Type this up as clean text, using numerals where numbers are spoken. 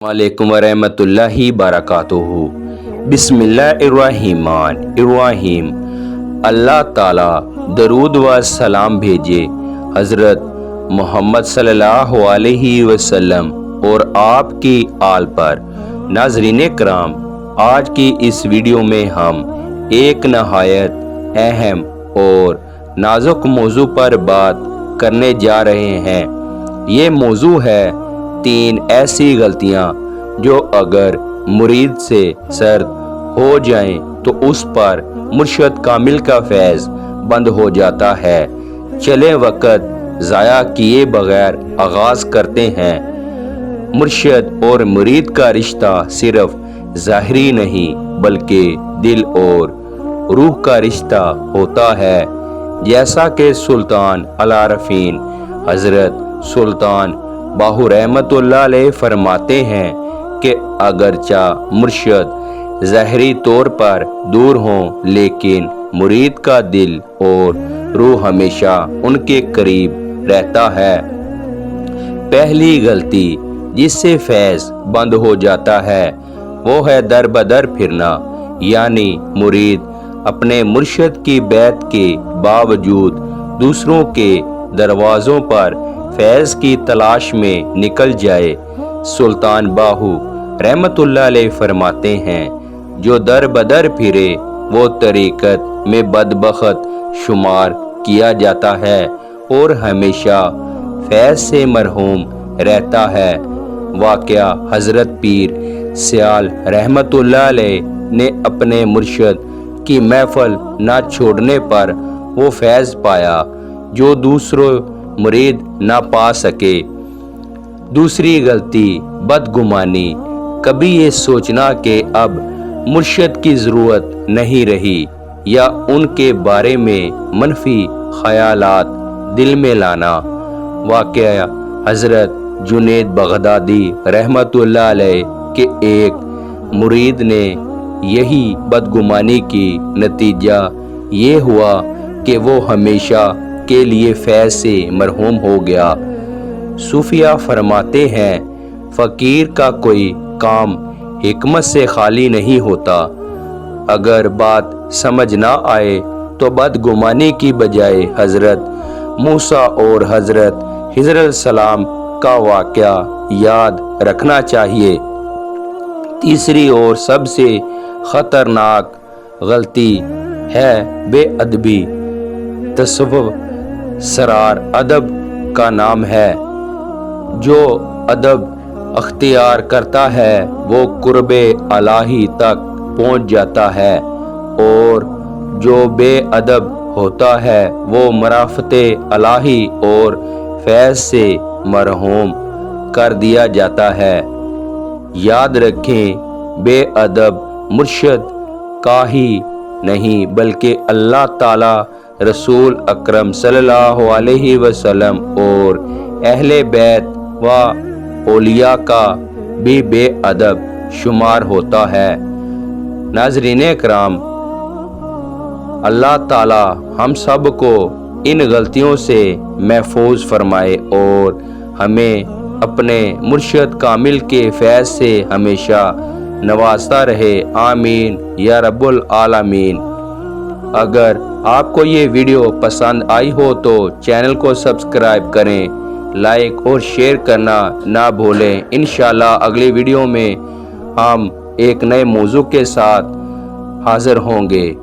वालेकुम वरहमतुल्लाहि वबरकातुहू। बिस्मिल्लाहिर्रहमानिर्रहीम। अल्लाह ताला दरूद व सलाम भेजे हज़रत मोहम्मद सल्लल्लाहु अलैहि वसल्लम और आपकी आल पर। नाज़रीन कराम, आज की इस वीडियो में हम एक नहायत अहम और नाजुक मौजू पर बात करने जा रहे हैं। ये मौजू है 3 ऐसी गलतियाँ जो अगर मुरीद से सर्द हो जाएं तो उस पर मुर्शद कामिल का फैज़ बंद हो जाता है। चले वक़्त ज़ाया किए बगैर आगाज़ करते हैं। मुर्शद और मुरीद का रिश्ता सिर्फ ज़ाहिरी नहीं बल्कि दिल और रूह का रिश्ता होता है। जैसा कि सुल्तान अल-आरफ़ीन हज़रत सुल्तान बाहू रहमतुल्लाह अलैह फरमाते हैं कि अगरचा मुर्शद ज़ाहिरी तौर पर दूर हों लेकिन मुरीद का दिल और रूह हमेशा उनके करीब रहता है। पहली गलती जिससे फैज़ बंद हो जाता है वो है दर बदर फिरना, यानी मुरीद अपने मुर्शद की बैत के बावजूद दूसरों के दरवाज़ों पर फैज़ की तलाश में निकल जाए। सुल्तान बाहू रहमतुल्लाह अलैह फरमाते हैं, जो दर बदर फिरे वो तरीक़त में बदबख्त शुमार किया जाता है और हमेशा फैज़ से मरहूम रहता है। वाक़या हज़रत पीर सियाल रहमतुल्लाह अलैह ने अपने मुर्शद की महफ़िल ना छोड़ने पर वो फैज़ पाया जो दूसरों मुरीद ना पा सके। दूसरी गलती बदगुमानी, कभी ये सोचना कि अब मुर्शद की ज़रूरत नहीं रही या उनके बारे में मनफी ख़यालात दिल में लाना। वाक़या हज़रत जुनैद बगदादी रहमतुल्लाह अलैह के एक मुरीद ने यही बदगुमानी की नतीजा ये हुआ कि वो हमेशा के लिए फैज़ से मरहूम हो गया। सूफिया फरमाते हैं, फ़कीर का कोई काम हिकमत से खाली नहीं होता। अगर बात समझ ना आए तो बदगुमानी की बजाय हज़रत मूसा और हज़रत हिज़र अलैहिस्सलाम का वाक़या याद रखना चाहिए। तीसरी और सबसे ख़तरनाक गलती है बेअदबी। तसव्वुफ़ सरार अदब का नाम है। जो अदब अख्तियार करता है वो कुर्बे अलाही तक पहुँच जाता है और जो बेअदब होता है वो मराफ़ते अलाही और फैज़ से मरहूम कर दिया जाता है। याद रखें, बेअदब मुर्शद का ही नहीं बल्कि अल्लाह ताला, रसूल अकरम सल्लल्लाहु अलैहि वसल्लम और अहले बैत व औलिया का भी बेअदब शुमार होता है। नाज़रीन कराम, अल्लाह ताला हम सब को इन गलतियों से महफूज फरमाए और हमें अपने मुर्शद कामिल के फैज़ से हमेशा नवाजता रहे। आमीन या रब्बुल आलमीन। अगर आपको ये वीडियो पसंद आई हो तो चैनल को सब्सक्राइब करें, लाइक और शेयर करना ना भूलें। इंशाअल्लाह अगली वीडियो में हम एक नए मौजू के साथ हाज़िर होंगे।